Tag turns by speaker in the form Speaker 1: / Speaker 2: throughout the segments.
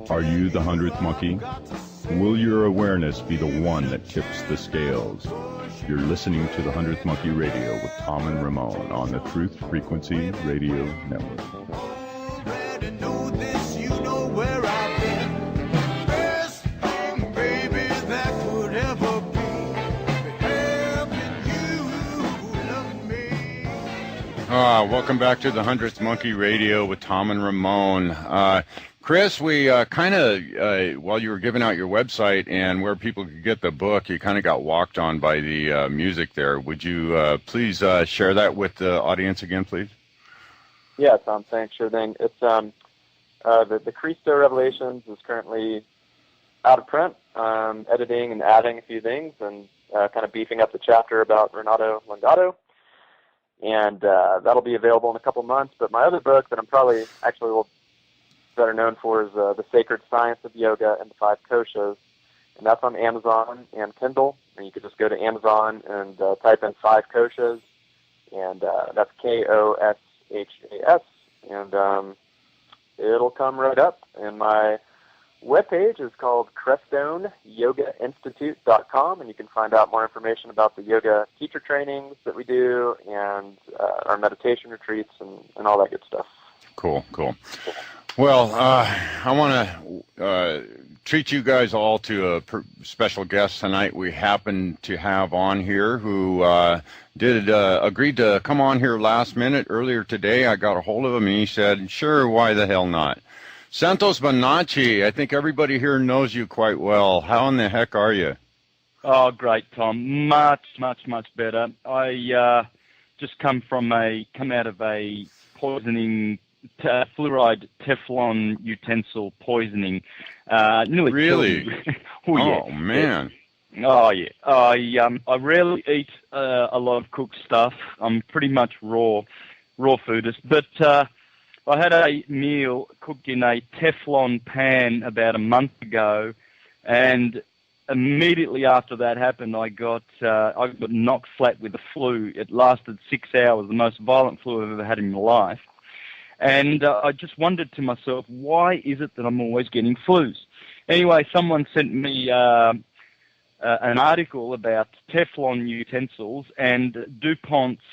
Speaker 1: Are you the 100th monkey? Will your awareness be the one that tips the scales? You're listening to the 100th Monkey Radio with Tom and Ramon on the Truth Frequency Radio Network. Welcome back to the 100th Monkey Radio with Tom and Ramon. Chris, we while you were giving out your website and where people could get the book, you kind of got walked on by the music there. Would you please share that with the audience again, please?
Speaker 2: Yeah, Tom, thanks. Sure thing. It's the Cristo Revelations is currently out of print, editing and adding a few things and kind of beefing up the chapter about Renato Longato. And that'll be available in a couple months. But my other book that I'm probably actually a little better known for is The Sacred Science of Yoga and the Five Koshas. And that's on Amazon and Kindle. And you could just go to Amazon and type in Five Koshas. And that's Koshas. And it'll come right up. And my webpage is called CrestoneYogaInstitute.com, and you can find out more information about the yoga teacher trainings that we do and our meditation retreats and all that good stuff.
Speaker 1: Cool. Well, I want to treat you guys all to a special guest tonight. We happen to have on here who agreed to come on here last minute earlier today. I got a hold of him, and he said, sure, why the hell not? Santos Bonacci, I think everybody here knows you quite well. How in the heck are you?
Speaker 3: Oh, great, Tom. Much better. I just come out of a poisoning, fluoride Teflon utensil poisoning. Nearly
Speaker 1: really?
Speaker 3: Killed me. Oh, yeah.
Speaker 1: Man.
Speaker 3: Oh, yeah. I rarely eat a lot of cooked stuff. I'm pretty much raw foodist, but I had a meal cooked in a Teflon pan about a month ago, and immediately after that happened, I got knocked flat with the flu. It lasted 6 hours, the most violent flu I've ever had in my life. And I just wondered to myself, why is it that I'm always getting flus? Anyway, someone sent me an article about Teflon utensils and DuPont's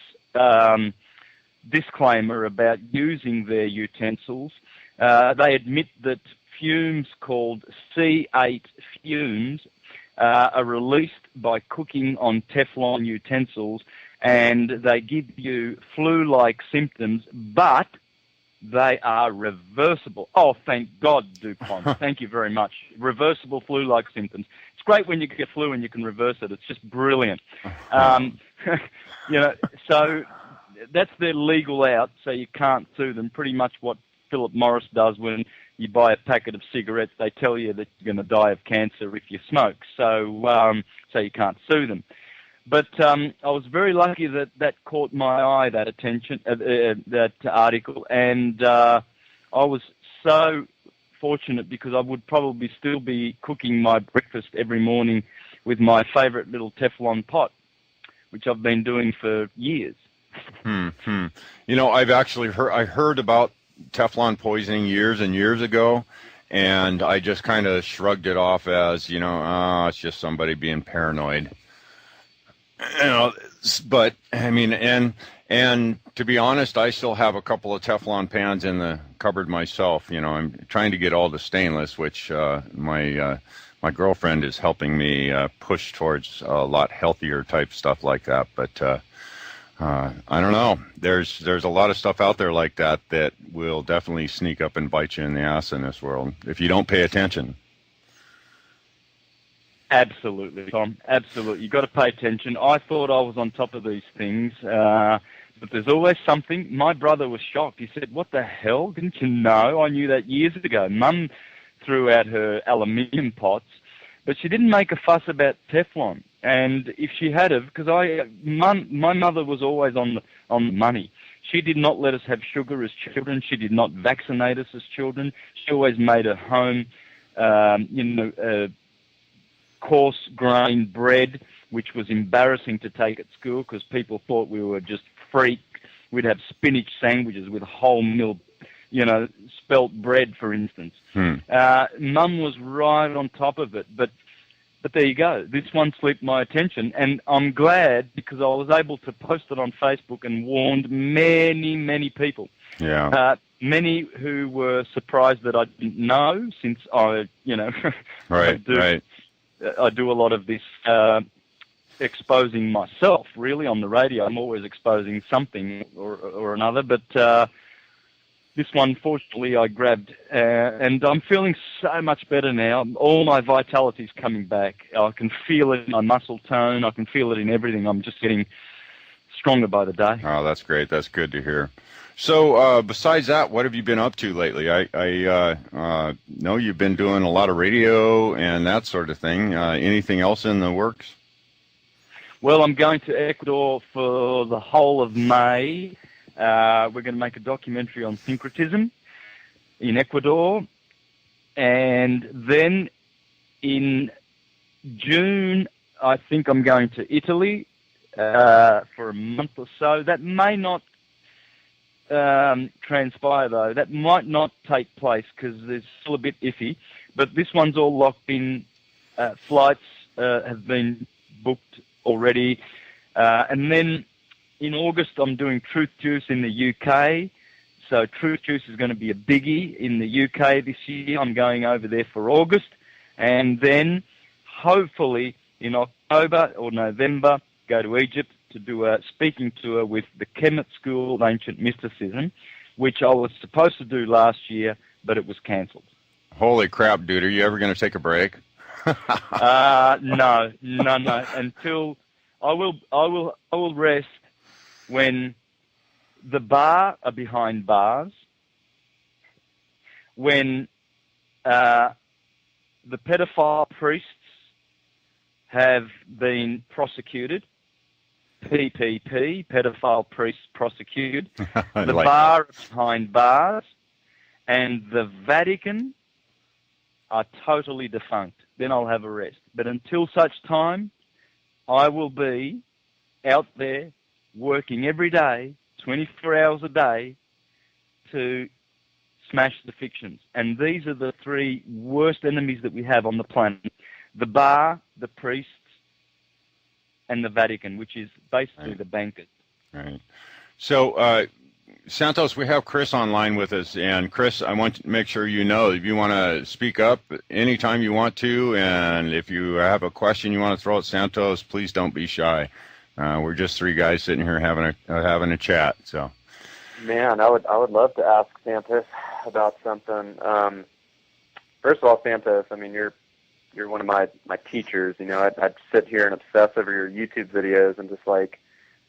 Speaker 3: disclaimer about using their utensils. They admit that fumes called C8 fumes are released by cooking on Teflon utensils, and they give you flu-like symptoms, but they are reversible. Oh, thank God, DuPont. Thank you very much. Reversible flu-like symptoms. It's great when you get flu and you can reverse it. It's just brilliant. So that's their legal out, so you can't sue them. Pretty much what Philip Morris does when you buy a packet of cigarettes. They tell you that you're going to die of cancer if you smoke, so you can't sue them. But I was very lucky that caught my eye, that attention, that article, and I was so fortunate because I would probably still be cooking my breakfast every morning with my favorite little Teflon pot, which I've been doing for years.
Speaker 1: You know, I've actually heard about Teflon poisoning years and years ago, and I just kind of shrugged it off as, it's just somebody being paranoid. But I mean, and to be honest, I still have a couple of Teflon pans in the cupboard myself. I'm trying to get all the stainless, which my girlfriend is helping me push towards a lot healthier type stuff like that. But I don't know. There's a lot of stuff out there like that will definitely sneak up and bite you in the ass in this world if you don't pay attention.
Speaker 3: Absolutely, Tom. Absolutely. You've got to pay attention. I thought I was on top of these things, but there's always something. My brother was shocked. He said, what the hell? Didn't you know? I knew that years ago. Mum threw out her aluminium pots, but she didn't make a fuss about Teflon. And if she had have, because my mother was always on the money. She did not let us have sugar as children. She did not vaccinate us as children. She always made a home, coarse grain bread, which was embarrassing to take at school because people thought we were just freak. We'd have spinach sandwiches with wholemeal spelt bread, for instance. Mum was right on top of it, but there you go. This one slipped my attention, and I'm glad because I was able to post it on Facebook and warned many, many people.
Speaker 1: Yeah.
Speaker 3: Many who were surprised that I didn't know, since I,
Speaker 1: Right.
Speaker 3: I do a lot of this exposing myself, really, on the radio. I'm always exposing something or another, but this one, fortunately, I grabbed, and I'm feeling so much better now. All my vitality's coming back. I can feel it in my muscle tone. I can feel it in everything. I'm just getting stronger by the day.
Speaker 1: Oh, that's great. That's good to hear. So, besides that, what have you been up to lately? I know you've been doing a lot of radio and that sort of thing. Anything else in the works?
Speaker 3: Well, I'm going to Ecuador for the whole of May. We're going to make a documentary on syncretism in Ecuador. And then in June, I think I'm going to Italy for a month or so. That may not transpire, though. That might not take place because it's still a bit iffy. But this one's all locked in. Flights have been booked already. And then in August, I'm doing Truth Juice in the UK. So Truth Juice is going to be a biggie in the UK this year. I'm going over there for August. And then hopefully in October or November, go to Egypt to do a speaking tour with the Kemet School of Ancient Mysticism, which I was supposed to do last year, but it was cancelled.
Speaker 1: Holy crap, dude. Are you ever going to take a break?
Speaker 3: No. Until I will rest when the bar are behind bars, when the pedophile priests have been prosecuted, PPP, pedophile priests prosecuted, the bar behind bars, and the Vatican are totally defunct. Then I'll have a rest. But until such time, I will be out there working every day, 24 hours a day, to smash the fictions. And these are the three worst enemies that we have on the planet: the bar, the priests, and the Vatican, which is basically the bankers.
Speaker 1: Right. So, Santos, we have Chris online with us, and Chris, I want to make sure you know if you want to speak up anytime you want to, and if you have a question you want to throw at Santos, please don't be shy. We're just three guys sitting here having a chat. So,
Speaker 2: man, I would love to ask Santos about something. First of all, Santos, I mean, you're one of my teachers. I'd sit here and obsess over your YouTube videos and just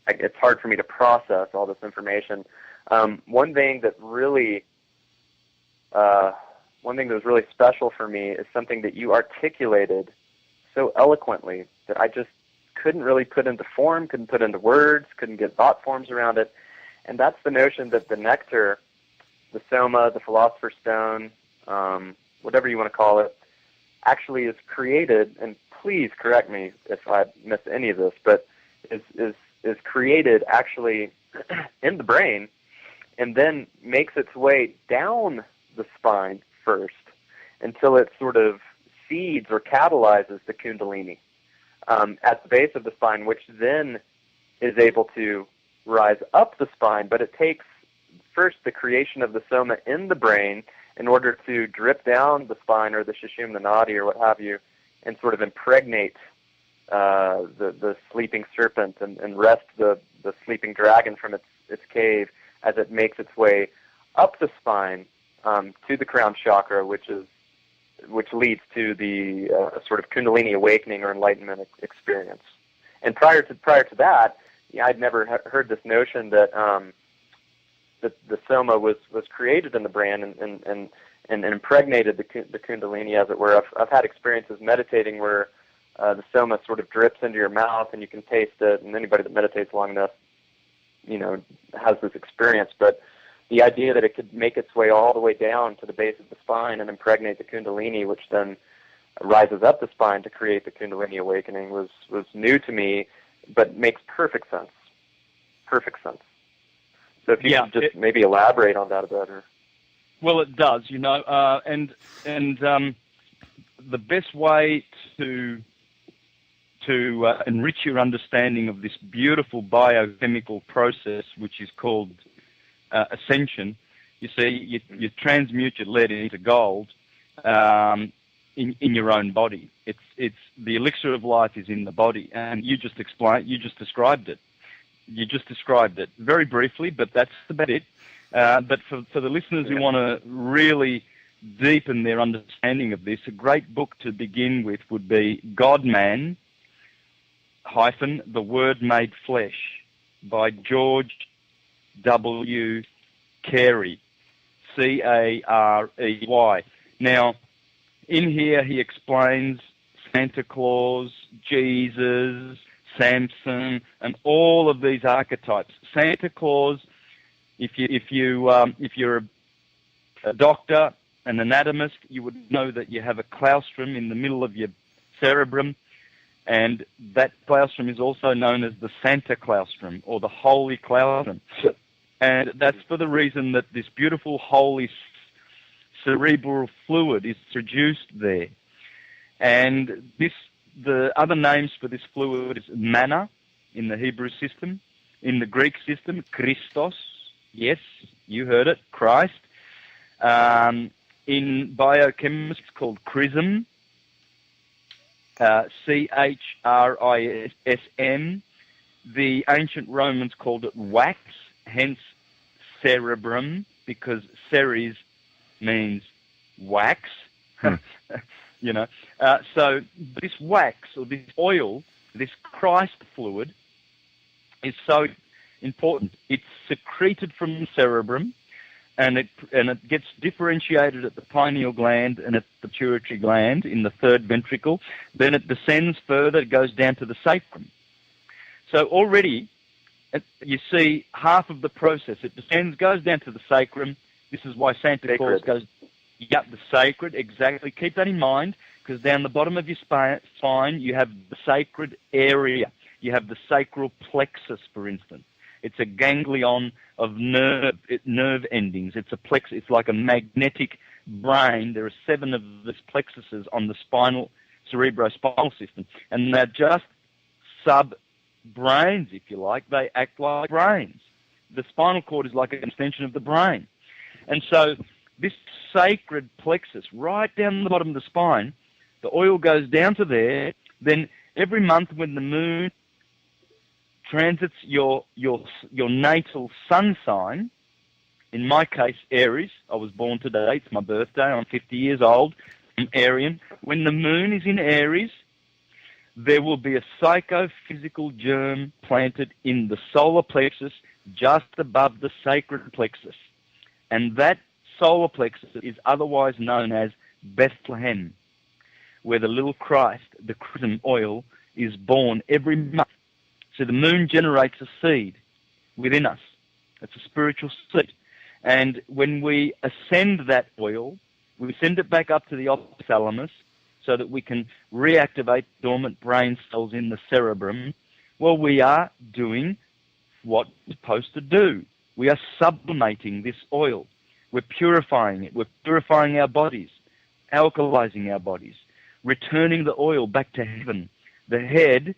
Speaker 2: it's hard for me to process all this information. One thing that was really special for me is something that you articulated so eloquently that I just couldn't really put into form, couldn't put into words, couldn't get thought forms around it. And that's the notion that the nectar, the soma, the philosopher's stone, whatever you want to call it, actually is created, and please correct me if I miss any of this, but is created actually in the brain and then makes its way down the spine first until it sort of feeds or catalyzes the kundalini at the base of the spine, which then is able to rise up the spine. But it takes first the creation of the soma in the brain in order to drip down the spine or the shishim, the nadi, or what have you, and sort of impregnate the sleeping serpent and wrest the sleeping dragon from its cave as it makes its way up the spine to the crown chakra, which leads to the sort of kundalini awakening or enlightenment experience. And prior to that, I'd never heard this notion that the soma was created in the brain and impregnated the kundalini, as it were. I've had experiences meditating where the soma sort of drips into your mouth and you can taste it, and anybody that meditates long enough, has this experience. But the idea that it could make its way all the way down to the base of the spine and impregnate the kundalini, which then rises up the spine to create the kundalini awakening, was new to me, but makes perfect sense. Perfect sense. So if you could just maybe elaborate on that a bit.
Speaker 3: Well, it does, you know, and the best way to enrich your understanding of this beautiful biochemical process, which is called ascension. You see, you transmute your lead into gold in your own body. It's the elixir of life is in the body, and you just described it. You just described it very briefly, but that's about it. But for the listeners who want to really deepen their understanding of this, a great book to begin with would be God-Man, The Word Made Flesh by George W. Carey, Carey. Now, in here he explains Santa Claus, Jesus, Samson, and all of these archetypes. Santa Claus, if you're a doctor, an anatomist, you would know that you have a claustrum in the middle of your cerebrum, and that claustrum is also known as the Santa claustrum or the holy claustrum. And that's for the reason that this beautiful holy cerebral fluid is produced there. And the other names for this fluid is manna in the Hebrew system, in the Greek system, Christos, yes, you heard it, Christ. In biochemistry, it's called chrism, Chrism. The ancient Romans called it wax, hence cerebrum, because ceres means wax. You know, so this wax or this oil, this Christ fluid, is so important. It's secreted from the cerebrum, and it gets differentiated at the pineal gland and at the pituitary gland in the third ventricle. Then it descends further, it goes down to the sacrum. So already, you see half of the process. It descends, goes down to the sacrum. This is why Santa Claus goes, the sacred, exactly. Keep that in mind, because down the bottom of your spine, you have the sacred area. You have the sacral plexus, for instance. It's a ganglion of nerve endings. It's a plexus. It's like a magnetic brain. There are 7 of these plexuses on the cerebrospinal system, and they're just sub-brains, if you like. They act like brains. The spinal cord is like an extension of the brain. And so this sacred plexus, right down the bottom of the spine, the oil goes down to there. Then every month when the moon transits your natal sun sign, in my case, Aries. I was born today. It's my birthday. I'm 50 years old. I'm Aryan. When the moon is in Aries, there will be a psychophysical germ planted in the solar plexus just above the sacred plexus. And that solar plexus is otherwise known as Bethlehem, where the little Christ, the chrism oil, is born every month. So the moon generates a seed within us. It's a spiritual seed. And when we ascend that oil, we send it back up to the hypothalamus so that we can reactivate dormant brain cells in the cerebrum. Well, we are doing what we're supposed to do. We are sublimating this oil. We're purifying it. We're purifying our bodies, alkalizing our bodies, returning the oil back to heaven. The head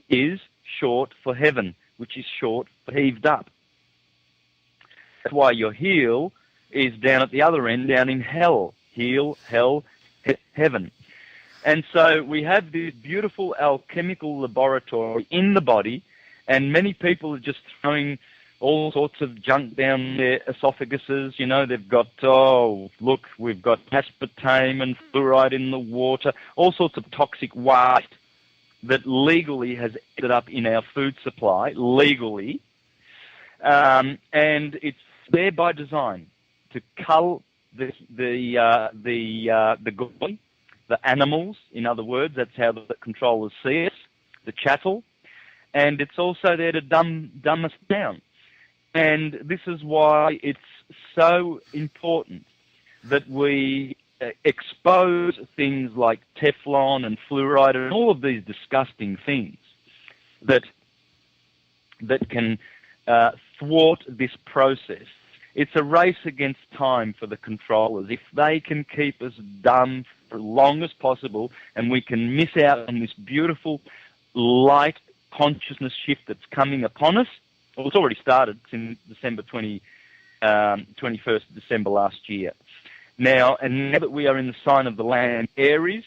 Speaker 3: is short for heaven, which is short for heaved up. That's why your heel is down at the other end, down in hell. Heel, hell, heaven. And so we have this beautiful alchemical laboratory in the body, and many people are just throwing all sorts of junk down their esophaguses. You know, they've got, look, we've got aspartame and fluoride in the water, all sorts of toxic waste that legally has ended up in our food supply, legally. And it's there by design to cull the goy, the animals, in other words. That's how the controllers see us, the chattel. And it's also there to dumb us down. And this is why it's so important that we expose things like Teflon and fluoride and all of these disgusting things that can thwart this process. It's a race against time for the controllers. If they can keep us dumb for as long as possible, and we can miss out on this beautiful light consciousness shift that's coming upon us. Well, it's already started since December 21st of December last year. Now that we are in the sign of the Lamb, Aries,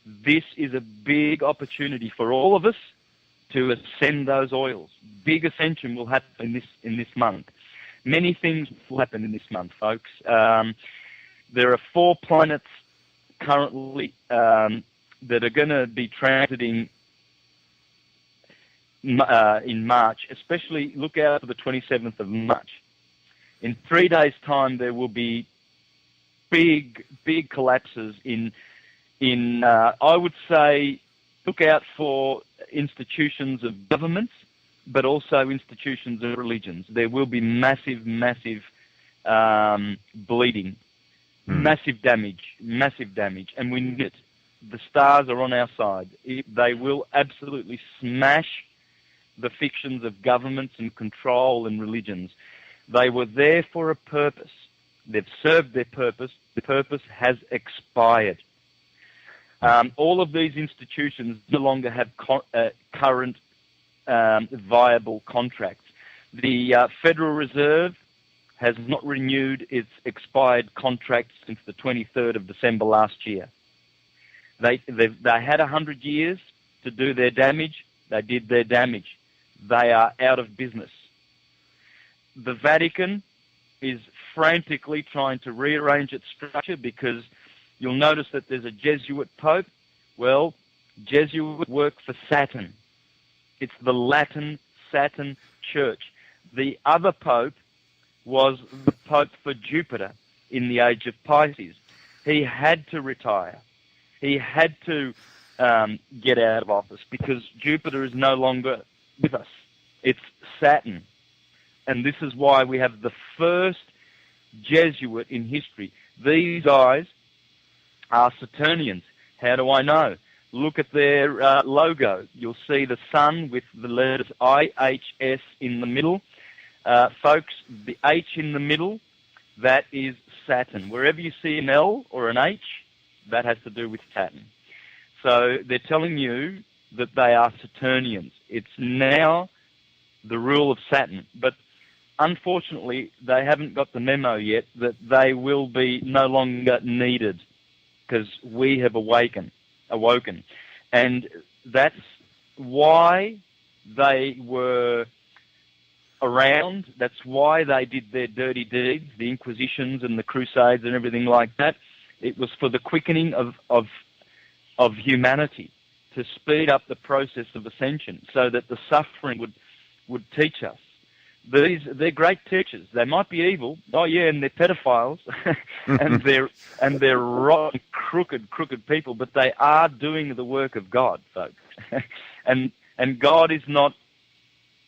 Speaker 3: this is a big opportunity for all of us to ascend those oils. Big ascension will happen in this month. Many things will happen in this month, folks. There are 4 planets currently that are going to be transiting in March. Especially look out for the 27th of March. In 3 days' time, there will be big collapses in I would say, look out for institutions of governments, but also institutions of religions. There will be massive bleeding, massive damage, and we need it. The stars are on our side. They will absolutely smash the fictions of governments and control and religions. They were there for a purpose. They've served their purpose. The purpose has expired. All of these institutions no longer have current viable contracts. The Federal Reserve has not renewed its expired contracts since the 23rd of December last year. They had 100 years to do their damage. They did their damage. They are out of business. The Vatican is frantically trying to rearrange its structure because you'll notice that there's a Jesuit Pope. Well, Jesuits work for Saturn. It's the Latin Saturn Church. The other Pope was the Pope for Jupiter in the age of Pisces. He had to retire. He had to get out of office because Jupiter is no longer with us. It's Saturn. And this is why we have the first Jesuit in history. These guys are Saturnians. How do I know? Look at their logo. You'll see the sun with the letters IHS in the middle. Folks, the H in the middle, that is Saturn. Wherever you see an L or an H, that has to do with Saturn. So they're telling you that they are Saturnians. It's now the rule of Saturn. But unfortunately, they haven't got the memo yet that they will be no longer needed because we have awoken. And that's why they were around. That's why they did their dirty deeds, the Inquisitions and the Crusades and everything like that. It was for the quickening of humanity, to speed up the process of ascension so that the suffering would teach us. They're great teachers. They might be evil. Oh yeah, and they're pedophiles, and they're rotten, crooked people. But they are doing the work of God, folks. and God is not,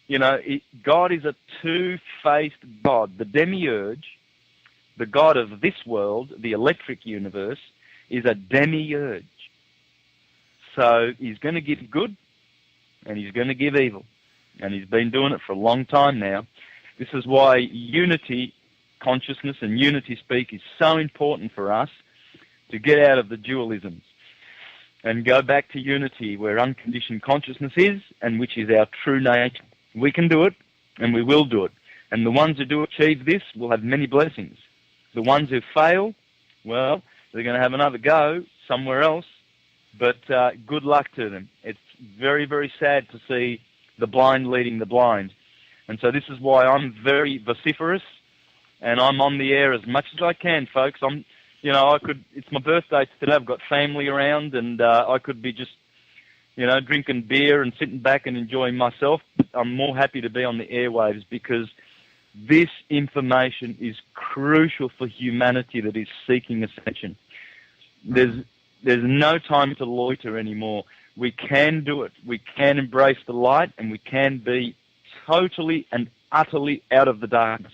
Speaker 3: God is a two-faced God. The demiurge, the God of this world, the electric universe, is a demiurge. So he's going to give good, and he's going to give evil. And he's been doing it for a long time now. This is why unity consciousness and unity speak is so important for us to get out of the dualisms and go back to unity where unconditioned consciousness is and which is our true nature. We can do it, and we will do it. And the ones who do achieve this will have many blessings. The ones who fail, well, they're going to have another go somewhere else, but good luck to them. It's very, very sad to see the blind leading the blind. And so this is why I'm very vociferous, and I'm on the air as much as I can, folks. It's my birthday today. I've got family around, and I could be just, drinking beer and sitting back and enjoying myself. I'm more happy to be on the airwaves because this information is crucial for humanity that is seeking ascension. There's no time to loiter anymore. We can do it. We can embrace the light, and we can be totally and utterly out of the darkness.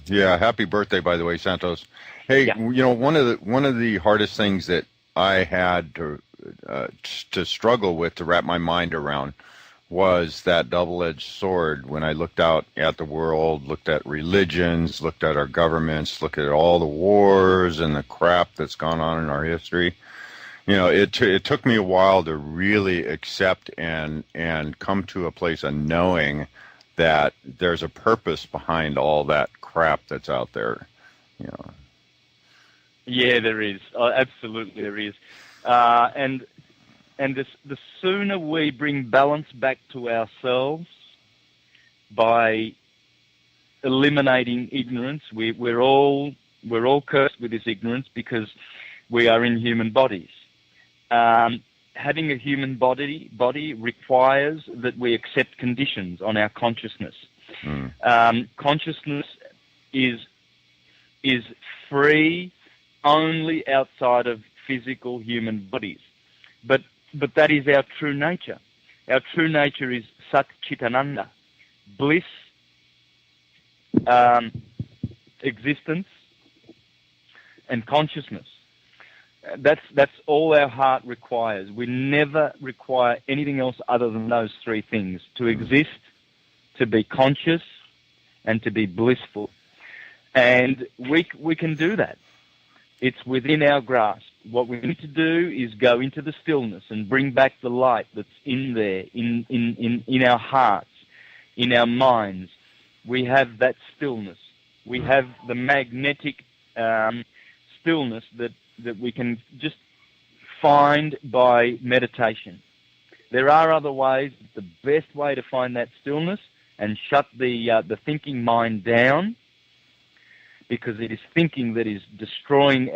Speaker 1: Yeah, happy birthday, by the way, Santos. Hey,
Speaker 3: yeah.
Speaker 1: One of the hardest things that I had to struggle with, to wrap my mind around, was that double-edged sword when I looked out at the world, looked at religions, looked at our governments, looked at all the wars and the crap that's gone on in our history. You know, it took me a while to really accept and come to a place of knowing that there's a purpose behind all that crap that's out there, you know.
Speaker 3: Yeah, there is. Absolutely, there is. And the sooner we bring balance back to ourselves by eliminating ignorance, we're all cursed with this ignorance because we are in human bodies. Having a human body requires that we accept conditions on our consciousness. Consciousness is free only outside of physical human bodies. But that is our true nature. Our true nature is Sat Chitananda, bliss, existence, and consciousness. That's all our heart requires. We never require anything else other than those three things: to exist, to be conscious, and to be blissful. And we can do that. It's within our grasp. What we need to do is go into the stillness and bring back the light that's in there, in our hearts, in our minds. We have that stillness. We have the magnetic stillness that we can just find by meditation. There are other ways. The best way to find that stillness and shut the thinking mind down, because it is thinking that is destroying,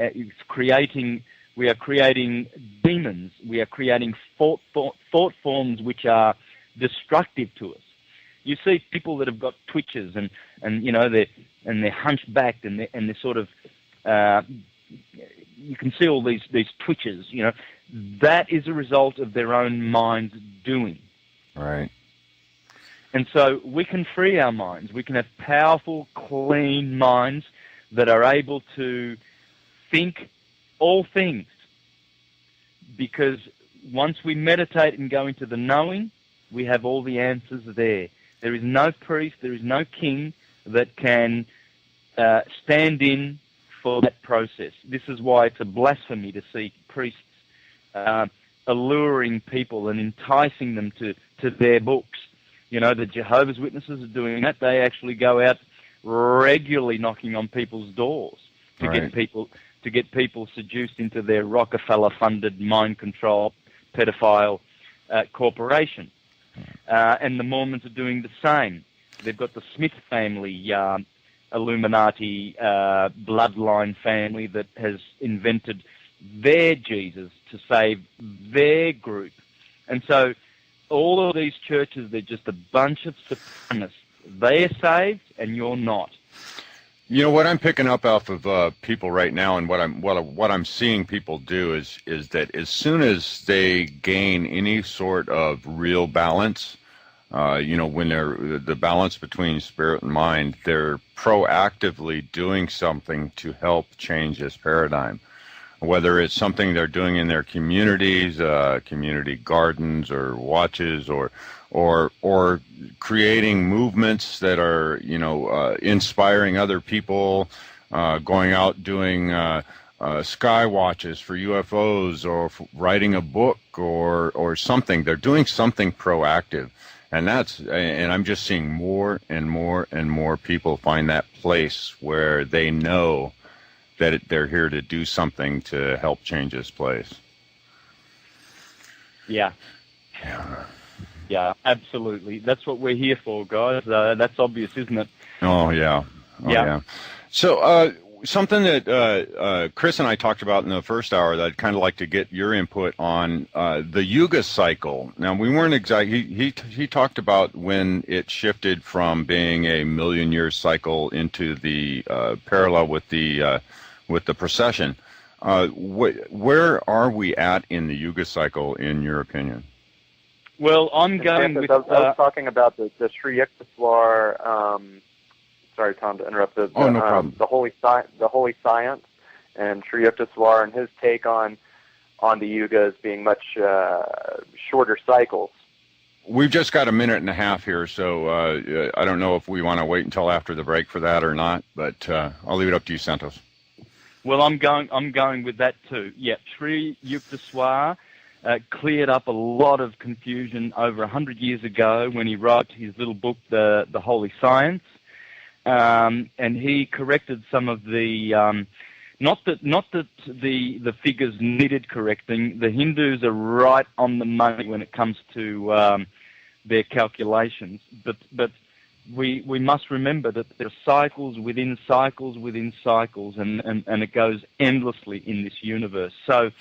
Speaker 3: we are creating demons, we are creating thought forms which are destructive to us. You see people that have got twitches and you know, they're hunchbacked and they're sort of, you can see all these twitches, you know. That is a result of their own mind's doing.
Speaker 1: Right.
Speaker 3: And so we can free our minds. We can have powerful, clean minds that are able to think all things. Because once we meditate and go into the knowing, we have all the answers there. There is no priest, there is no king that can stand in for that process. This is why it's a blasphemy to see priests alluring people and enticing them to their books. You know, the Jehovah's Witnesses are doing that. They actually go out regularly knocking on people's doors to get people seduced into their Rockefeller-funded, mind-control, pedophile corporation. And the Mormons are doing the same. They've got the Smith family, Illuminati bloodline family that has invented their Jesus to save their group. And so all of these churches, they're just a bunch of supremacists. They're saved and you're not.
Speaker 1: You know what I'm picking up off of people right now, and what I'm seeing people do is that as soon as they gain any sort of real balance, you know, when they're the balance between spirit and mind, they're proactively doing something to help change this paradigm. Whether it's something they're doing in their communities, community gardens or watches, or creating movements that are, you know, inspiring other people, going out doing sky watches for UFOs, or writing a book, or something. They're doing something proactive, and I'm just seeing more and more and more people find that place where they know that they're here to do something to help change this place.
Speaker 3: Yeah. Yeah, absolutely. That's what we're here for, guys. That's obvious, isn't it?
Speaker 1: Oh, yeah. Yeah. So something that Chris and I talked about in the first hour that I'd kind of like to get your input on, the Yuga cycle. Now, we weren't exactly, he talked about when it shifted from being a million-year cycle into the parallel with the precession. Where are we at in the Yuga cycle, in your opinion?
Speaker 2: Well, I'm going with... I was talking about the Sri Yukteswar, sorry, Tom, to interrupt, no problem. The Holy Science, and Sri Yukteswar and his take on the Yugas being much shorter cycles.
Speaker 1: we've just got a minute and a half here, so I don't know if we want to wait until after the break for that or not, but I'll leave it up to you, Santos.
Speaker 3: Well, I'm going with that too. Yeah, Sri Yukteswar cleared up a lot of confusion over 100 years ago when he wrote his little book, The Holy Science, and he corrected some of the not that the figures needed correcting. The Hindus are right on the money when it comes to their calculations, but we must remember that there are cycles within cycles within cycles, and it goes endlessly in this universe. So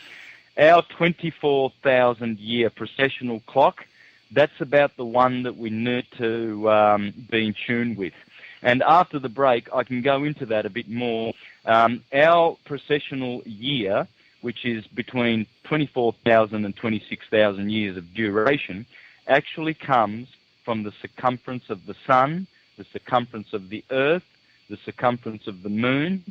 Speaker 3: our 24,000-year precessional clock, that's about the one that we need to be in tune with. And after the break, I can go into that a bit more. Our precessional year, which is between 24,000 and 26,000 years of duration, actually comes from the circumference of the sun, the circumference of the earth, the circumference of the moon.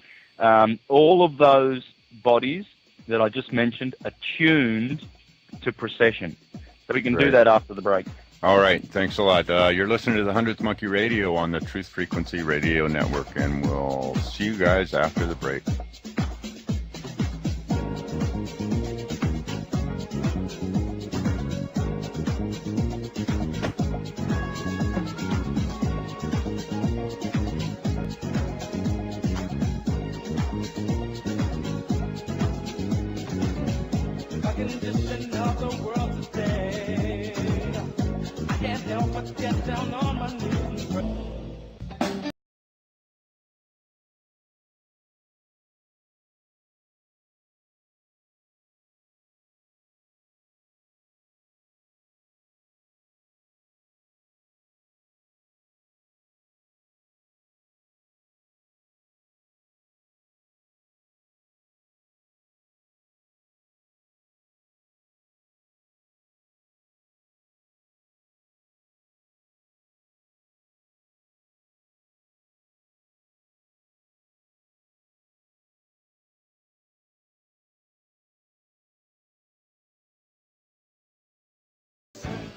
Speaker 3: All of those bodies that I just mentioned are tuned to precession. So we can do that after the break.
Speaker 1: All right. Thanks a lot. You're listening to the 100th Monkey Radio on the Truth Frequency Radio Network, and we'll see you guys after the break.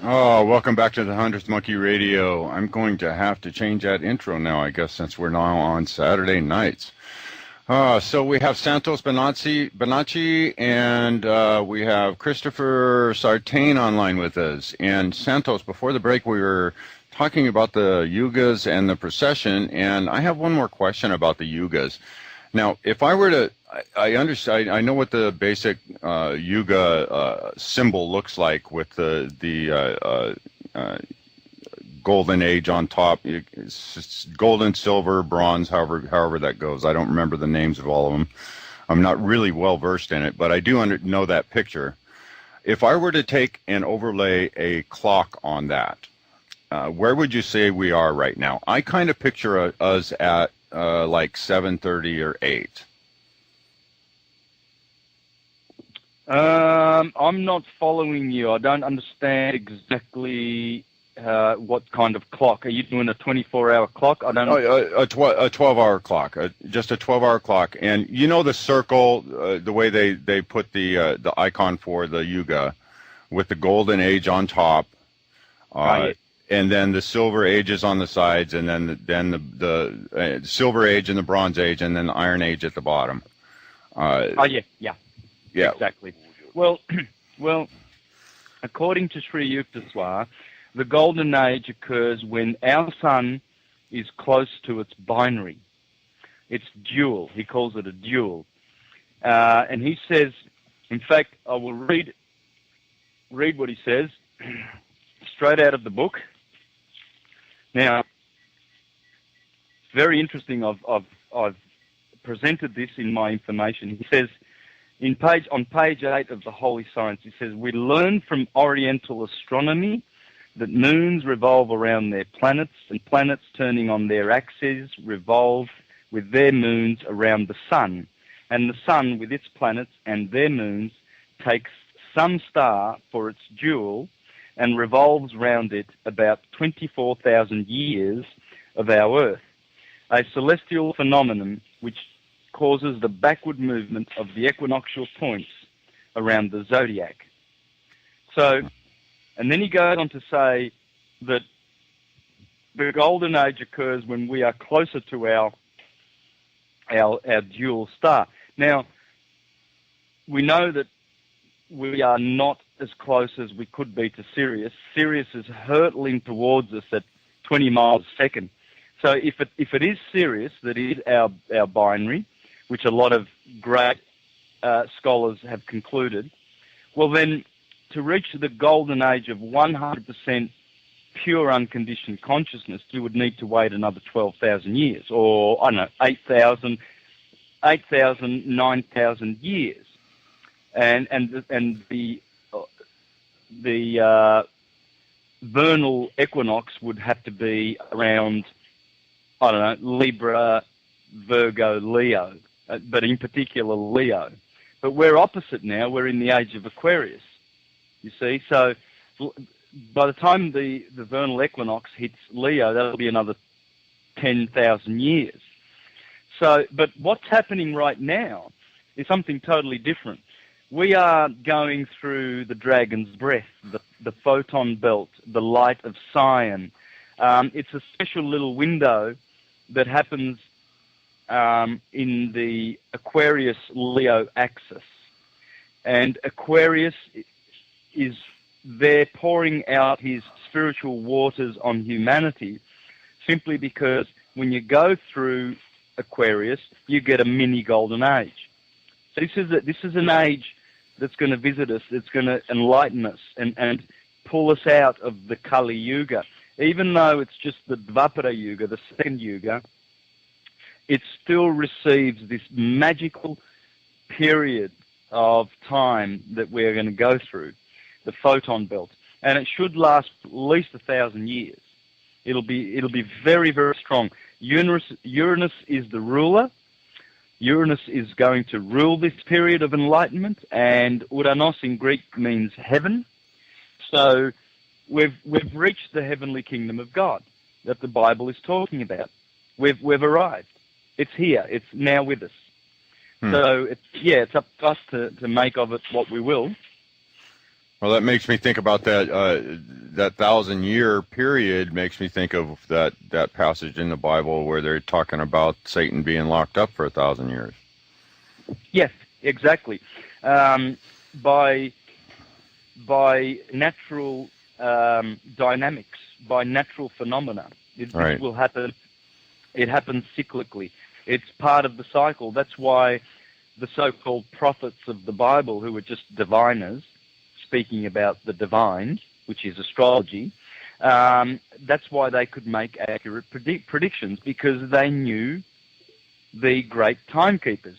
Speaker 1: Oh, welcome back to the 100th Monkey Radio. I'm going to have to change that intro now, I guess, since we're now on Saturday nights. So we have Santos Bonacci, and we have Christopher Sartain online with us. And Santos, before the break, we were talking about the yugas and the precession, and I have one more question about the yugas. Now, if I were to, I understand, I know what the basic yuga symbol looks like with the golden age on top. It's golden, silver, bronze, however that goes. I don't remember the names of all of them. I'm not really well versed in it, but I do know that picture. If I were to take and overlay a clock on that, where would you say we are right now? I kind of picture us at like 7:30 or 8.
Speaker 3: I'm not following you. I don't understand exactly what kind of clock. Are you doing a 24-hour clock? I don't know.
Speaker 1: A 12-hour clock, just a 12-hour clock. And you know the circle, the way they put the icon for the yuga with the golden age on top.
Speaker 3: Right.
Speaker 1: And then the silver age is on the sides, and then the silver age and the bronze age, and then the iron age at the bottom.
Speaker 3: Yeah, exactly. Well, according to Sri Yukteswar, the golden age occurs when our sun is close to its binary. It's dual. He calls it a dual, and he says, in fact, I will read what he says straight out of the book. Now, very interesting. I've presented this in my information. He says, on page 8 of the Holy Science, he says, we learn from Oriental astronomy that moons revolve around their planets, and planets turning on their axes revolve with their moons around the sun, and the sun with its planets and their moons takes some star for its jewel and revolves round it about 24,000 years of our Earth, a celestial phenomenon which causes the backward movement of the equinoctial points around the zodiac. So And then he goes on to say that the golden age occurs when we are closer to our dual star. Now, we know that we are not as close as we could be to Sirius. Sirius is hurtling towards us at 20 miles a second. So if it is Sirius that is our binary, which a lot of great scholars have concluded, well then, to reach the golden age of 100% pure unconditioned consciousness, you would need to wait another 12,000 years, or, I don't know, 8,000, 9,000 years. And the vernal equinox would have to be around, I don't know, Libra, Virgo, Leo, but in particular Leo. But we're opposite now. We're in the age of Aquarius, you see. So by the time the vernal equinox hits Leo, that'll be another 10,000 years. So, but what's happening right now is something totally different. We are going through the dragon's breath, the photon belt, the light of Sion. It's a special little window that happens in the Aquarius-Leo axis. And Aquarius is there pouring out his spiritual waters on humanity simply because when you go through Aquarius, you get a mini golden age. So this is an age that's going to visit us, that's going to enlighten us and pull us out of the Kali Yuga. Even though it's just the Dvapara Yuga, the second Yuga, it still receives this magical period of time that we're going to go through, the photon belt. And it should last at least 1,000 years. It'll be very, very strong. Uranus is the ruler. Uranus is going to rule this period of enlightenment, and Uranos in Greek means heaven. So we've reached the heavenly kingdom of God that the Bible is talking about. We've arrived. It's here. It's now with us. So it's up to us to make of it what we will.
Speaker 1: Well, that makes me think about that 1,000-year period. Makes me think of that passage in the Bible where they're talking about Satan being locked up for 1,000 years.
Speaker 3: Yes, exactly. By natural dynamics, by natural phenomena, this will happen. It happens cyclically. It's part of the cycle. That's why the so-called prophets of the Bible, who were just diviners, speaking about the divine, which is astrology, that's why they could make accurate predictions, because they knew the great timekeepers,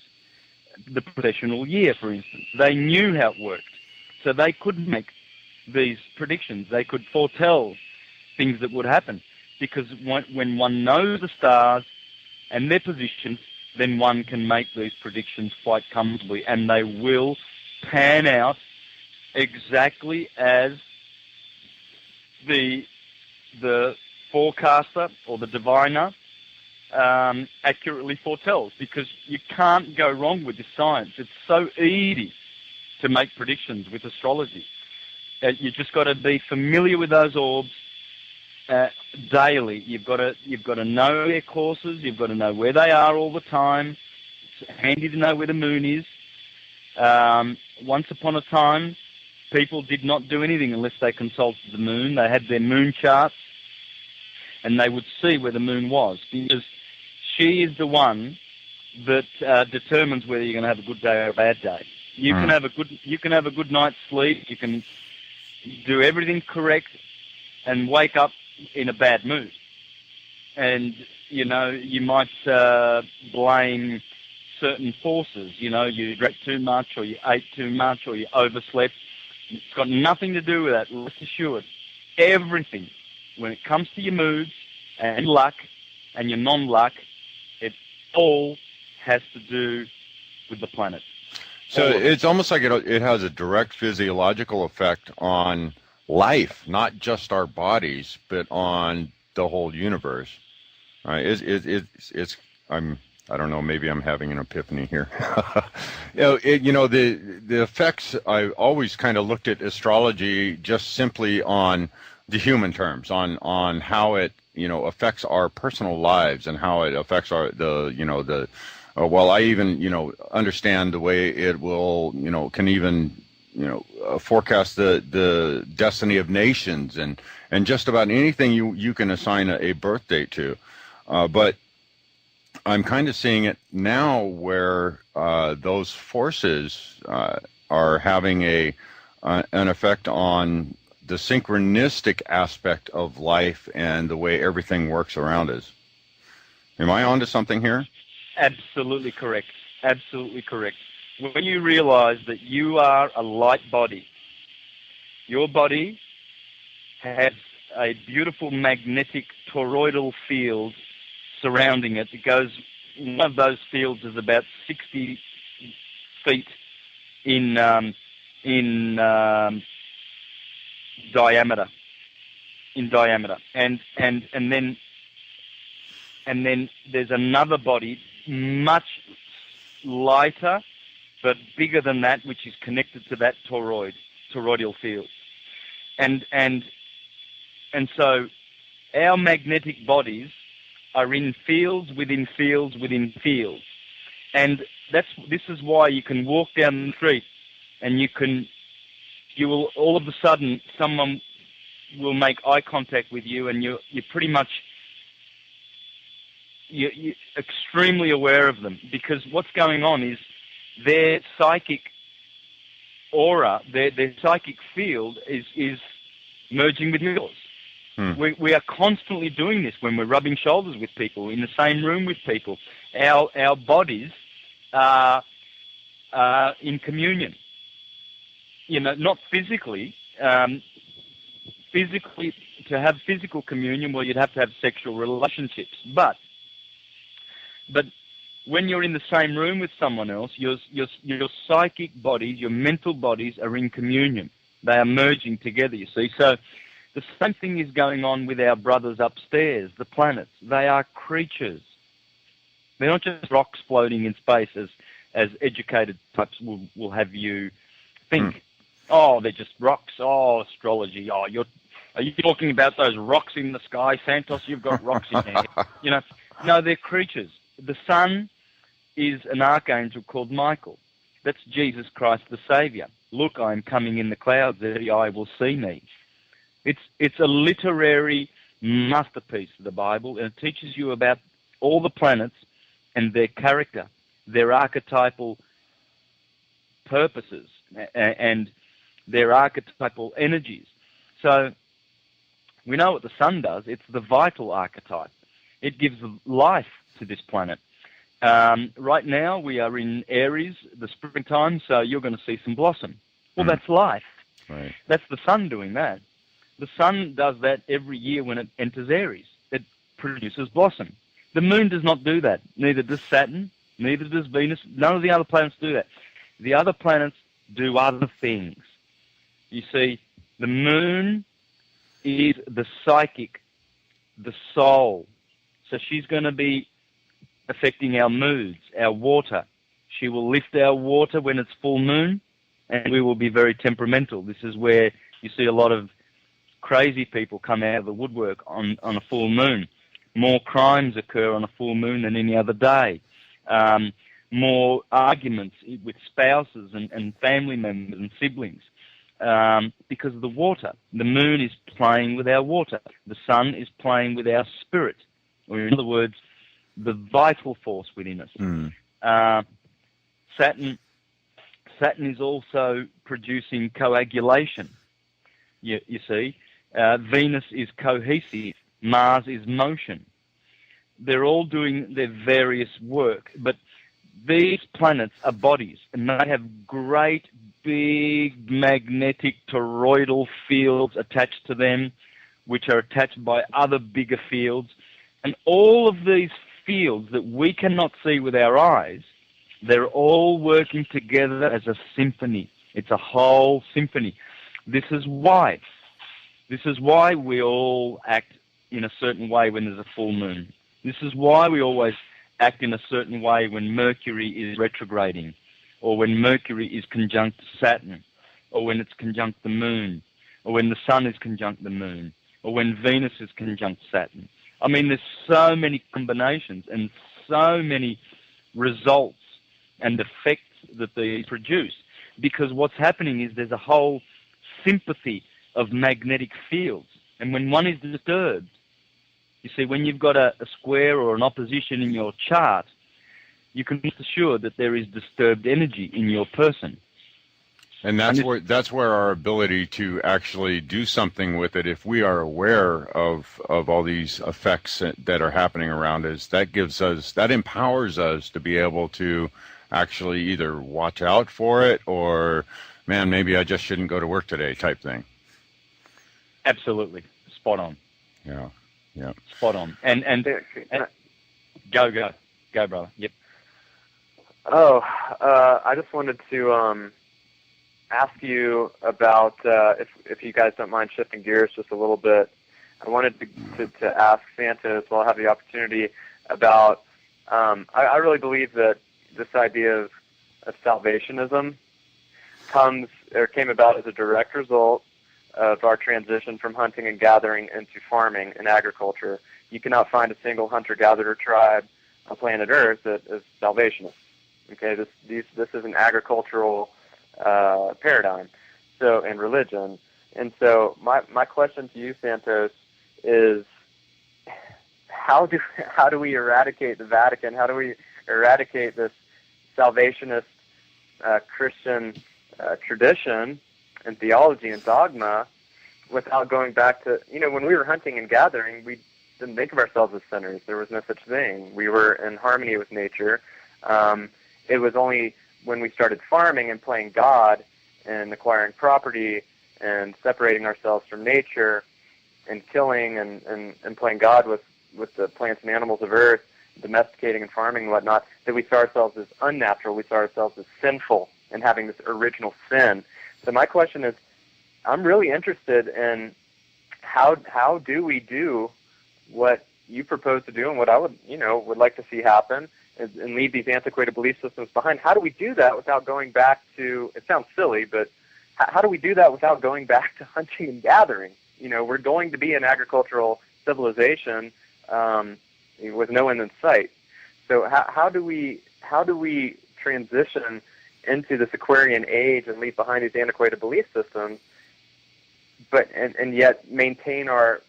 Speaker 3: the processional year, for instance. They knew how it worked. So they could make these predictions. They could foretell things that would happen, because when one knows the stars and their positions, then one can make these predictions quite comfortably, and they will pan out exactly as the forecaster or the diviner accurately foretells, because you can't go wrong with this science. It's so easy to make predictions with astrology. You just got to be familiar with those orbs daily. You've got to know their courses. You've got to know where they are all the time. It's handy to know where the moon is. Once upon a time, people did not do anything unless they consulted the moon. They had their moon charts, and they would see where the moon was, because she is the one that determines whether you're going to have a good day or a bad day. You can have a good night's sleep. You can do everything correct and wake up in a bad mood. And, you might blame certain forces. You drank too much, or you ate too much, or you overslept. It's got nothing to do with that. Rest assured, everything, when it comes to your moods and luck and your non-luck, it all has to do with the planet.
Speaker 1: So it's almost like it has a direct physiological effect on life, not just our bodies, but on the whole universe. Right? I I don't know, maybe I'm having an epiphany here. The effects, I always kind of looked at astrology just simply on the human terms, on how it, affects our personal lives and how it affects I even, understand the way it will, can even, forecast the destiny of nations and just about anything you can assign a birth date to. But I'm kind of seeing it now where those forces are having an effect on the synchronistic aspect of life and the way everything works around us. Am I onto something here?
Speaker 3: Absolutely correct. Absolutely correct. When you realize that you are a light body, your body has a beautiful magnetic toroidal field surrounding it. It goes, one of those fields is about 60 feet in diameter. And then there's another body much lighter but bigger than that, which is connected to that toroidal field. And so our magnetic bodies are in fields within fields within fields. And this is why you can walk down the street and you will all of a sudden, someone will make eye contact with you, and you're pretty much you're extremely aware of them, because what's going on is their psychic aura, their psychic field is merging with yours. We are constantly doing this when we're rubbing shoulders with people, in the same room with people. Our bodies are in communion. Not physically. Physically, to have physical communion, well, you'd have to have sexual relationships. But when you're in the same room with someone else, your psychic bodies, your mental bodies are in communion. They are merging together, you see. So the same thing is going on with our brothers upstairs, the planets. They are creatures. They're not just rocks floating in space, as educated types will have you think. Oh, they're just rocks. Oh, astrology. Oh, are you talking about those rocks in the sky, Santos? You've got rocks in there. No, they're creatures. The sun is an archangel called Michael. That's Jesus Christ the Savior. Look, I am coming in the clouds, every eye will see me. It's a literary masterpiece of the Bible, and it teaches you about all the planets and their character, their archetypal purposes, and their archetypal energies. So we know what the sun does. It's the vital archetype. It gives life to this planet. Right now we are in Aries, the springtime, so you're going to see some blossom. Well, that's life.
Speaker 1: Right.
Speaker 3: That's the sun doing that. The sun does that every year when it enters Aries. It produces blossom. The moon does not do that. Neither does Saturn, neither does Venus. None of the other planets do that. The other planets do other things. You see, the moon is the psychic, the soul. So she's going to be affecting our moods, our water. She will lift our water when it's full moon, and we will be very temperamental. This is where you see a lot of crazy people come out of the woodwork on a full moon. More crimes occur on a full moon than any other day. More arguments with spouses and family members and siblings because of the water. The moon is playing with our water. The sun is playing with our spirit, or in other words, the vital force within us. Saturn is also producing coagulation. You see, Venus is cohesive. Mars is motion. They're all doing their various work, but these planets are bodies, and they have great, big magnetic toroidal fields attached to them, which are attached by other bigger fields. And all of these fields that we cannot see with our eyes, they're all working together as a symphony. It's a whole symphony. This is why we all act in a certain way when there's a full moon. This is why we always act in a certain way when Mercury is retrograding, or when Mercury is conjunct Saturn, or when it's conjunct the Moon, or when the Sun is conjunct the Moon, or when Venus is conjunct Saturn. I mean, there's so many combinations and so many results and effects that they produce, because what's happening is there's a whole sympathy of magnetic fields. And when one is disturbed, you see, when you've got a square or an opposition in your chart, you can be assured that there is disturbed energy in your person.
Speaker 1: And that's where our ability to actually do something with it, if we are aware of all these effects that are happening around us, that empowers us to be able to actually either watch out for it or, man, maybe I just shouldn't go to work today type thing.
Speaker 3: Absolutely. Spot on.
Speaker 1: Yeah. Yeah.
Speaker 3: Spot on. And go, brother. Yep.
Speaker 2: I just wanted to ask you about, if you guys don't mind shifting gears just a little bit, I wanted to ask Santos, while I have the opportunity, about, I really believe that this idea of salvationism came about as a direct result of our transition from hunting and gathering into farming and agriculture. You cannot find a single hunter-gatherer tribe on planet Earth that is salvationist. Okay, this is an agricultural paradigm, so, and religion. And so my question to you, Santos, is how do we eradicate the Vatican? How do we eradicate this salvationist Christian tradition and theology and dogma without going back to, when we were hunting and gathering, we didn't think of ourselves as sinners. There was no such thing. We were in harmony with nature. It was only when we started farming and playing God and acquiring property and separating ourselves from nature and killing and playing God with the plants and animals of earth, domesticating and farming and whatnot, that we saw ourselves as unnatural. We saw ourselves as sinful and having this original sin. So my question is, I'm really interested in how do we do what you propose to do and what I would like to see happen and leave these antiquated belief systems behind. How do we do that without going back to, it sounds silly, but how do we do that without going back to hunting and gathering? We're going to be an agricultural civilization with no end in sight. So how do we transition into this Aquarian age and leave behind these antiquated belief systems, but and yet maintain our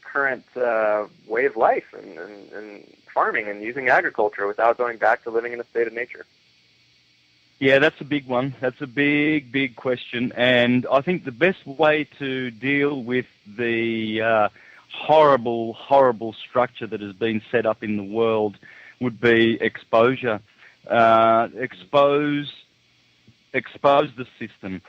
Speaker 2: current way of life and farming and using agriculture without going back to living in a state of nature?
Speaker 3: Yeah, that's a big one. That's a big question. And I think the best way to deal with the horrible structure that has been set up in the world would be exposure. Expose the system.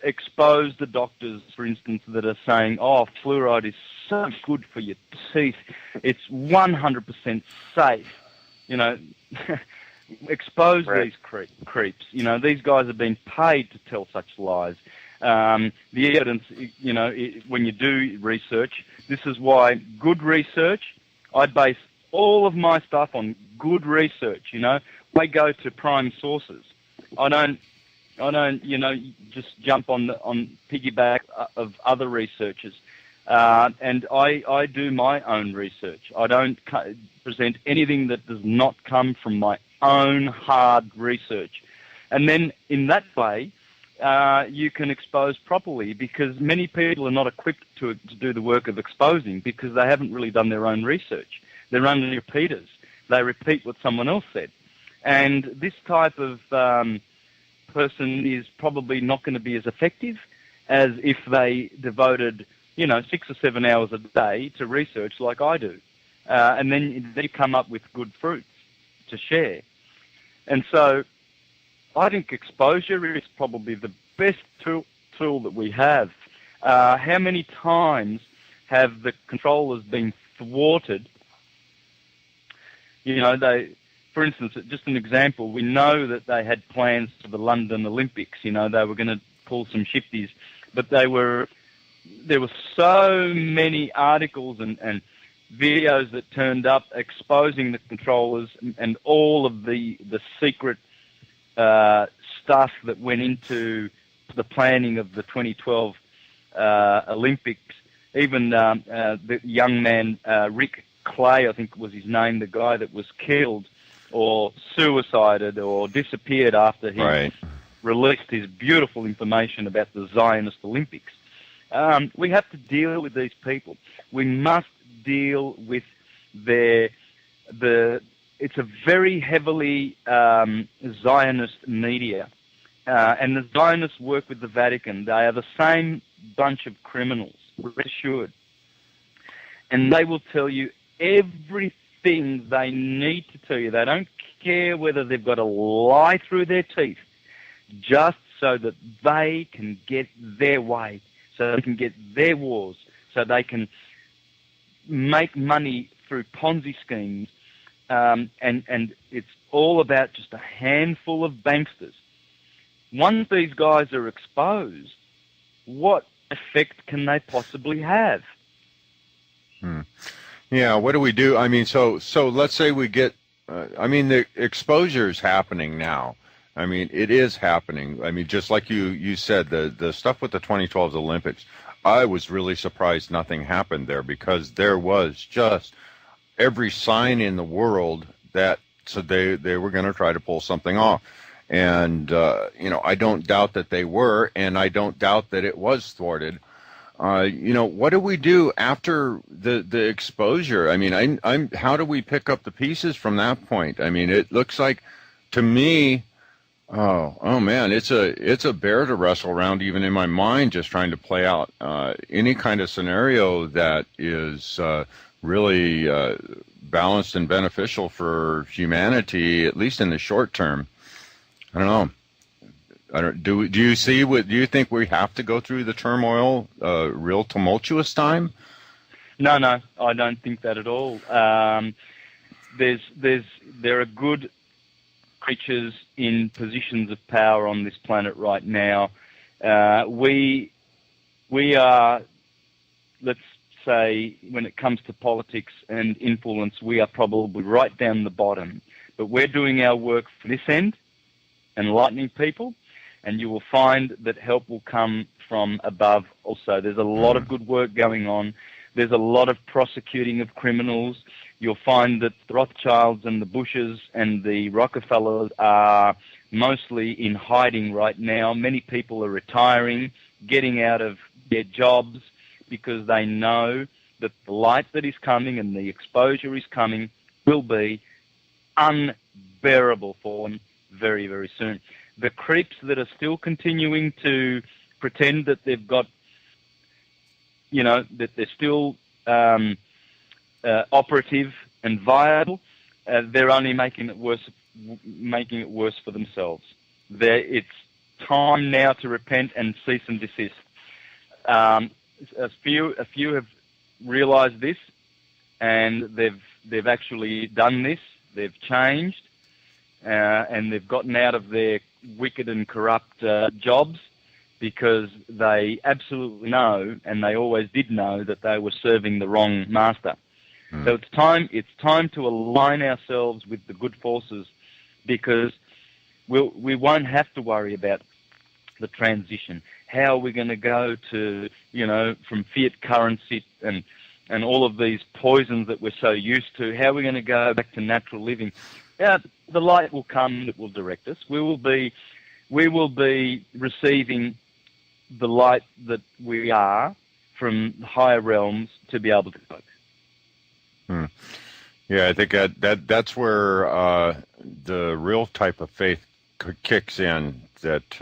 Speaker 3: Expose the doctors, for instance, that are saying, fluoride is so good for your teeth. It's 100% safe. Expose these creeps. These guys have been paid to tell such lies. The evidence, when you do research, this is why good research, I base all of my stuff on good research. I go to prime sources. I don't, just jump on piggyback of other researchers. And I do my own research. I don't present anything that does not come from my own hard research. And then in that way, you can expose properly, because many people are not equipped to do the work of exposing because they haven't really done their own research. They're only repeaters. They repeat what someone else said. And this type of person is probably not going to be as effective as if they devoted, 6 or 7 hours a day to research like I do. And then they come up with good fruits to share. And so I think exposure is probably the best tool that we have. How many times have the controllers been thwarted? For instance, just an example, we know that they had plans for the London Olympics. They were going to pull some shifties, but there were so many articles and videos that turned up exposing the controllers and all of the secret stuff that went into the planning of the 2012 Olympics. Even the young man, Rick Clay, I think was his name, the guy that was killed or suicided or disappeared after he released his beautiful information about the Zionist Olympics. We have to deal with these people. We must deal with it's a very heavily Zionist media. And the Zionists work with the Vatican. They are the same bunch of criminals, rest assured. And they will tell you everything they need to tell you. They don't care whether they've got to lie through their teeth, just so that they can get their way, so they can get their wars, so they can make money through Ponzi schemes. And it's all about just a handful of banksters. Once these guys are exposed, what effect can they possibly have?
Speaker 1: Yeah, what do we do? I mean, so let's say we get, the exposure is happening now. I mean, it is happening. I mean, just like you said, the stuff with the 2012 Olympics, I was really surprised nothing happened there, because there was just every sign in the world that so they were going to try to pull something off. And, I don't doubt that they were, and I don't doubt that it was thwarted. What do we do after the exposure? I mean, how do we pick up the pieces from that point? I mean, it looks like, to me, oh man, it's a bear to wrestle around, even in my mind, just trying to play out any kind of scenario that is really balanced and beneficial for humanity, at least in the short term. I don't know. Do you see do you think we have to go through the turmoil, real tumultuous time?
Speaker 3: No, I don't think that at all. There are good creatures in positions of power on this planet right now. We are, let's say, when it comes to politics and influence, we are probably right down the bottom. But we're doing our work for this end, enlightening people, and you will find that help will come from above also. There's a lot of good work going on. There's a lot of prosecuting of criminals. You'll find that the Rothschilds and the Bushes and the Rockefellers are mostly in hiding right now. Many people are retiring, getting out of their jobs, because they know that the light that is coming and the exposure is coming will be unbearable for them very, very soon. The creeps that are still continuing to pretend that they've got, that they're still operative and viable, they're only making it worse for themselves. It's time now to repent and cease and desist. A few have realised this, and they've actually done this. They've changed, and they've gotten out of their wicked and corrupt jobs, because they absolutely know, and they always did know, that they were serving the wrong master. So it's time to align ourselves with the good forces, because we won't have to worry about the transition. How are we going to go to, from fiat currency and all of these poisons that we're so used to? How are we going to go back to natural living? Yeah, the light will come that will direct us. We will be receiving the light that we are from higher realms to be able to cope.
Speaker 1: Yeah, I think that's where the real type of faith kicks in. That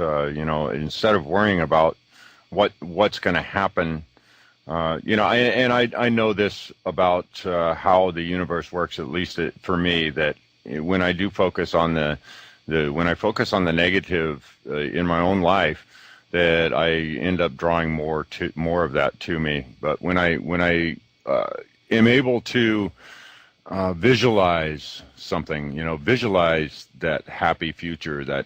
Speaker 1: instead of worrying about what's going to happen, I know this about how the universe works. At least for me, that when I do focus on when I focus on the negative in my own life, that I end up drawing more of that to me. But when I am able to visualize something, visualize that happy future, that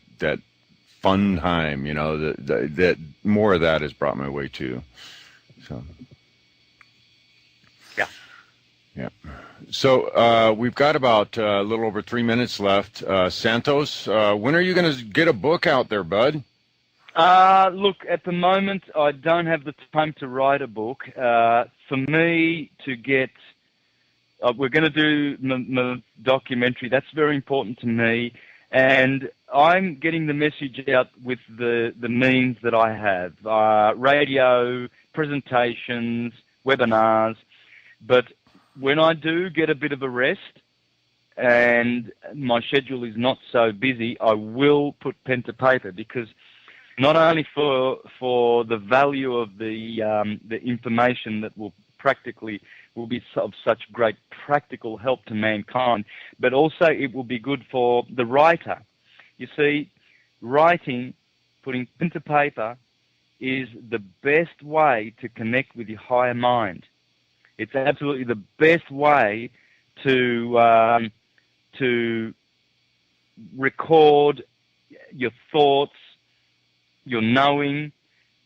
Speaker 1: fun time, that more of that has brought my way too. So.
Speaker 3: Yeah.
Speaker 1: Yeah. So we've got about a little over 3 minutes left. Santos, when are you going to get a book out there, bud?
Speaker 3: Look, at the moment, I don't have the time to write a book. For me to get, we're going to do the documentary. That's very important to me. And I'm getting the message out with the means that I have. Radio, presentations, webinars. But when I do get a bit of a rest and my schedule is not so busy, I will put pen to paper, because not only for the value of the information that will be of such great practical help to mankind, but also it will be good for the writer. You see, writing, putting pen to paper, is the best way to connect with your higher mind. It's absolutely the best way to record your thoughts, your knowing.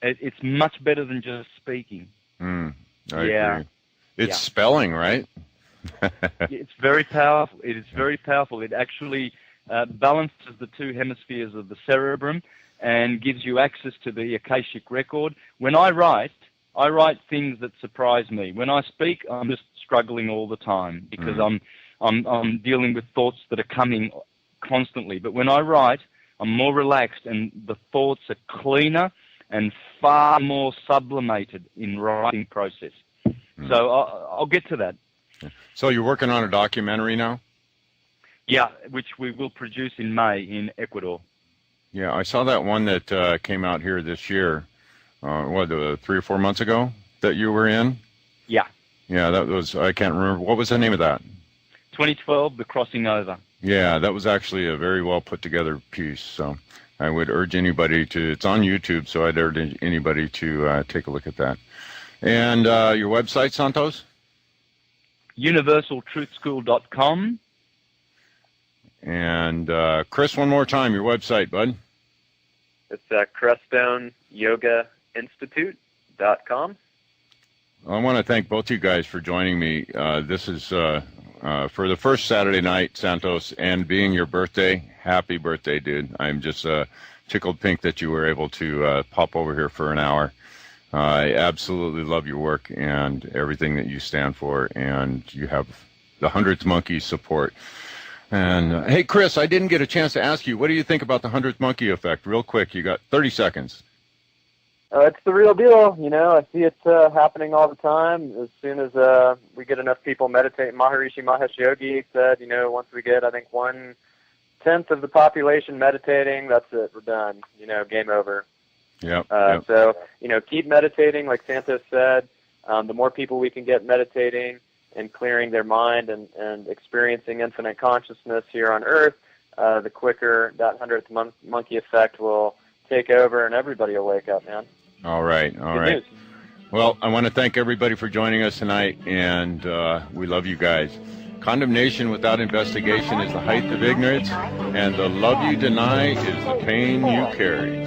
Speaker 3: It's much better than just speaking.
Speaker 1: I agree. It's spelling, right?
Speaker 3: It's very powerful. It is very powerful. It actually balances the two hemispheres of the cerebrum and gives you access to the Akashic record. When I write things that surprise me. When I speak, I'm just struggling all the time, because I'm dealing with thoughts that are coming constantly. But when I write, I'm more relaxed, and the thoughts are cleaner and far more sublimated in writing process. So I'll get to that.
Speaker 1: So you're working on a documentary now?
Speaker 3: Yeah, which we will produce in May in Ecuador.
Speaker 1: Yeah, I saw that one that came out here this year. 3 or 4 months ago that you were in?
Speaker 3: Yeah.
Speaker 1: Yeah, that was, I can't remember. What was the name of that?
Speaker 3: 2012, The Crossing Over.
Speaker 1: Yeah, that was actually a very well put together piece. So I would urge anybody to, it's on YouTube, so I'd urge anybody to take a look at that. And your website, Santos?
Speaker 3: UniversalTruthSchool.com.
Speaker 1: And Chris, one more time, your website, bud.
Speaker 2: It's CreststoneYogaInstitute.com.
Speaker 1: I want to thank both you guys for joining me. This is for the first Saturday night, Santos, and being your birthday. Happy birthday, dude. I'm just tickled pink that you were able to pop over here for an hour. I absolutely love your work and everything that you stand for, and you have the 100th Monkey support. And hey, Chris, I didn't get a chance to ask you, what do you think about the 100th Monkey effect? Real quick, you got 30 seconds.
Speaker 2: It's the real deal. I see it happening all the time. As soon as we get enough people meditating, Maharishi Mahesh Yogi said, once we get, I think, 1/10 of the population meditating, that's it, we're done. Game over.
Speaker 1: Yep.
Speaker 2: So, keep meditating, like Santos said. The more people we can get meditating and clearing their mind and experiencing infinite consciousness here on Earth, the quicker that 100th monkey effect will take over and everybody will wake up, man.
Speaker 1: All right.
Speaker 2: Good news.
Speaker 1: Well, I want to thank everybody for joining us tonight, and we love you guys. Condemnation without investigation is the height of ignorance, and the love you deny is the pain you carry.